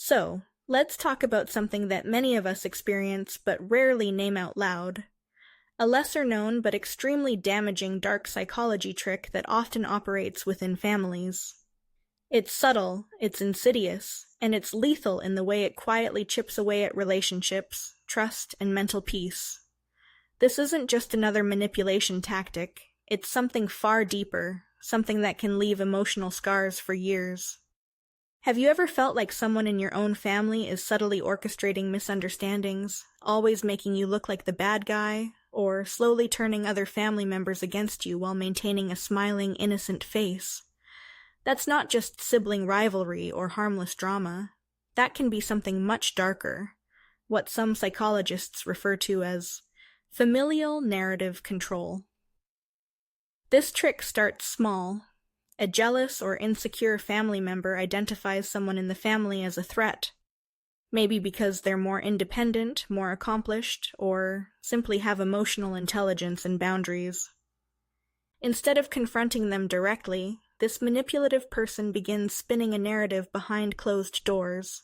So, let's talk about something that many of us experience but rarely name out loud. A lesser-known but extremely damaging dark psychology trick that often operates within families. It's subtle, it's insidious, and it's lethal in the way it quietly chips away at relationships, trust, and mental peace. This isn't just another manipulation tactic, it's something far deeper, something that can leave emotional scars for years. Have you ever felt like someone in your own family is subtly orchestrating misunderstandings, always making you look like the bad guy, or slowly turning other family members against you while maintaining a smiling, innocent face? That's not just sibling rivalry or harmless drama. That can be something much darker, what some psychologists refer to as familial narrative control. This trick starts small. A jealous or insecure family member identifies someone in the family as a threat, maybe because they're more independent, more accomplished, or simply have emotional intelligence and boundaries. Instead of confronting them directly, this manipulative person begins spinning a narrative behind closed doors.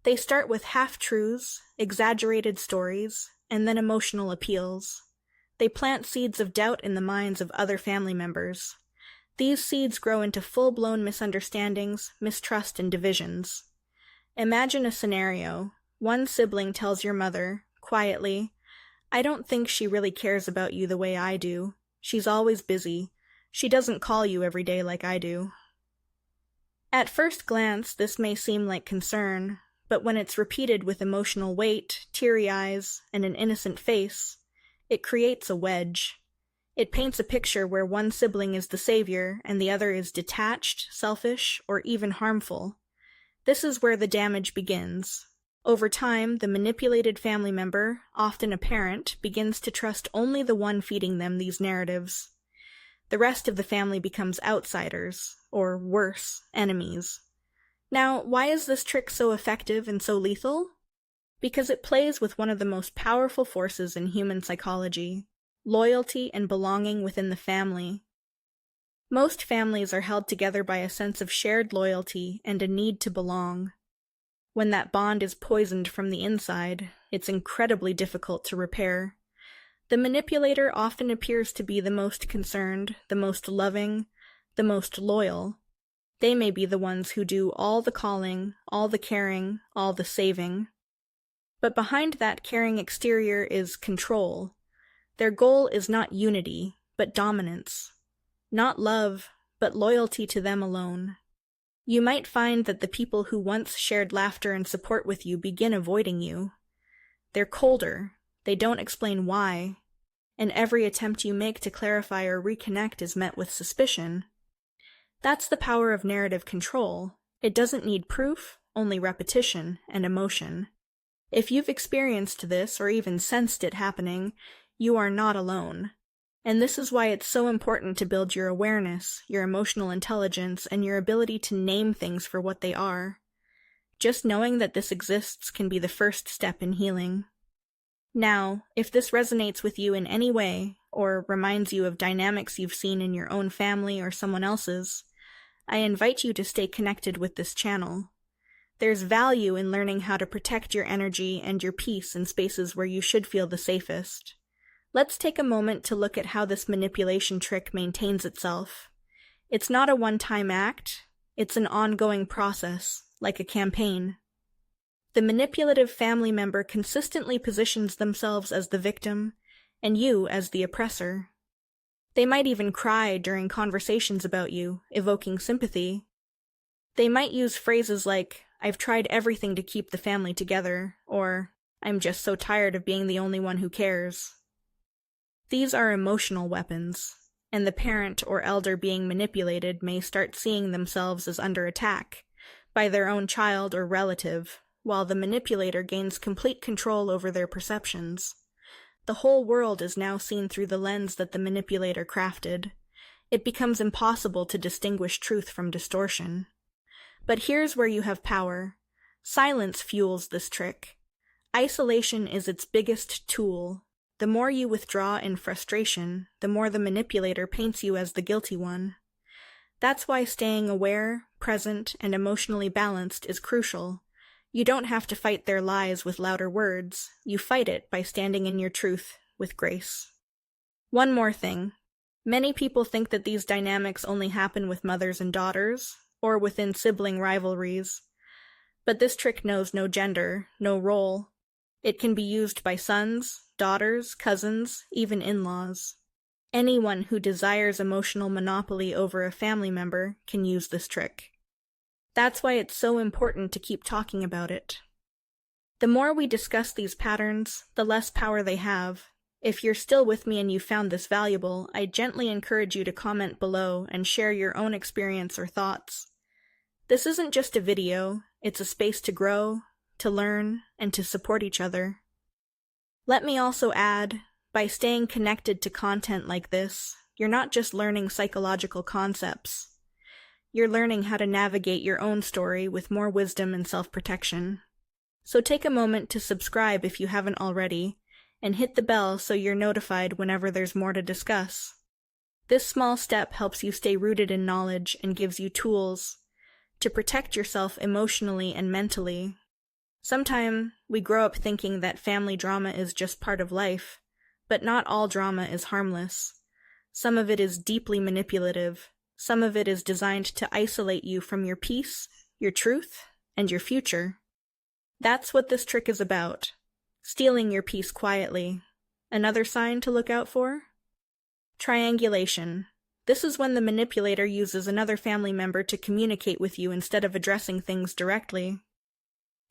They start with half-truths, exaggerated stories, and then emotional appeals. They plant seeds of doubt in the minds of other family members. These seeds grow into full-blown misunderstandings, mistrust, and divisions. Imagine a scenario. One sibling tells your mother, quietly, "I don't think she really cares about you the way I do. She's always busy. She doesn't call you every day like I do." At first glance, this may seem like concern, but when it's repeated with emotional weight, teary eyes, and an innocent face, it creates a wedge. It paints a picture where one sibling is the savior and the other is detached, selfish, or even harmful. This is where the damage begins. Over time, the manipulated family member, often a parent, begins to trust only the one feeding them these narratives. The rest of the family becomes outsiders, or worse, enemies. Now, why is this trick so effective and so lethal? Because it plays with one of the most powerful forces in human psychology: loyalty and belonging within the family. Most families are held together by a sense of shared loyalty and a need to belong. When that bond is poisoned from the inside, it's incredibly difficult to repair. The manipulator often appears to be the most concerned, the most loving, the most loyal. They may be the ones who do all the calling, all the caring, all the saving. But behind that caring exterior is control. Their goal is not unity, but dominance. Not love, but loyalty to them alone. You might find that the people who once shared laughter and support with you begin avoiding you. They're colder, they don't explain why, and every attempt you make to clarify or reconnect is met with suspicion. That's the power of narrative control. It doesn't need proof, only repetition and emotion. If you've experienced this or even sensed it happening, you are not alone. And this is why it's so important to build your awareness, your emotional intelligence, and your ability to name things for what they are. Just knowing that this exists can be the first step in healing. Now, if this resonates with you in any way, or reminds you of dynamics you've seen in your own family or someone else's, I invite you to stay connected with this channel. There's value in learning how to protect your energy and your peace in spaces where you should feel the safest. Let's take a moment to look at how this manipulation trick maintains itself. It's not a one-time act, it's an ongoing process, like a campaign. The manipulative family member consistently positions themselves as the victim, and you as the oppressor. They might even cry during conversations about you, evoking sympathy. They might use phrases like, "I've tried everything to keep the family together," or, "I'm just so tired of being the only one who cares." These are emotional weapons, and the parent or elder being manipulated may start seeing themselves as under attack by their own child or relative, while the manipulator gains complete control over their perceptions. The whole world is now seen through the lens that the manipulator crafted. It becomes impossible to distinguish truth from distortion. But here's where you have power. Silence fuels this trick. Isolation is its biggest tool. The more you withdraw in frustration, the more the manipulator paints you as the guilty one. That's why staying aware, present, and emotionally balanced is crucial. You don't have to fight their lies with louder words. You fight it by standing in your truth with grace. One more thing. Many people think that these dynamics only happen with mothers and daughters, or within sibling rivalries. But this trick knows no gender, no role. It can be used by sons, daughters, cousins, even in-laws. Anyone who desires emotional monopoly over a family member can use this trick. That's why it's so important to keep talking about it. The more we discuss these patterns, the less power they have. If you're still with me and you found this valuable, I gently encourage you to comment below and share your own experience or thoughts. This isn't just a video, it's a space to grow, to learn, and to support each other. Let me also add, by staying connected to content like this, you're not just learning psychological concepts. You're learning how to navigate your own story with more wisdom and self-protection. So take a moment to subscribe if you haven't already, and hit the bell so you're notified whenever there's more to discuss. This small step helps you stay rooted in knowledge and gives you tools to protect yourself emotionally and mentally. Sometimes we grow up thinking that family drama is just part of life, but not all drama is harmless. Some of it is deeply manipulative. Some of it is designed to isolate you from your peace, your truth, and your future. That's what this trick is about. Stealing your peace quietly. Another sign to look out for? Triangulation. This is when the manipulator uses another family member to communicate with you instead of addressing things directly.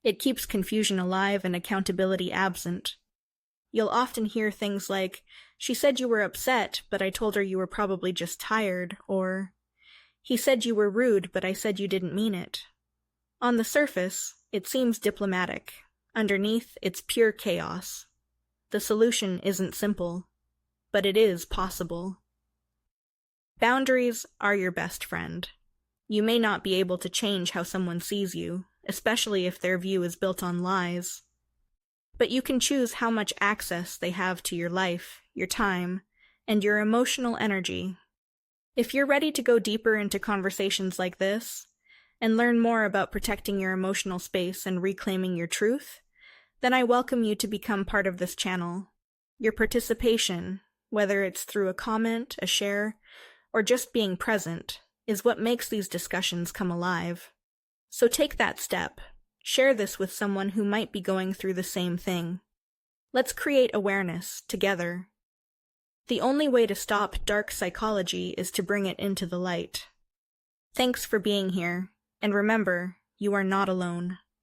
It keeps confusion alive and accountability absent. You'll often hear things like, "She said you were upset, but I told her you were probably just tired," or, "He said you were rude, but I said you didn't mean it." On the surface, it seems diplomatic. Underneath, it's pure chaos. The solution isn't simple, but it is possible. Boundaries are your best friend. You may not be able to change how someone sees you, especially if their view is built on lies. But you can choose how much access they have to your life, your time, and your emotional energy. If you're ready to go deeper into conversations like this, and learn more about protecting your emotional space and reclaiming your truth, then I welcome you to become part of this channel. Your participation, whether it's through a comment, a share, or just being present, is what makes these discussions come alive. So take that step. Share this with someone who might be going through the same thing. Let's create awareness, together. The only way to stop dark psychology is to bring it into the light. Thanks for being here, and remember, you are not alone.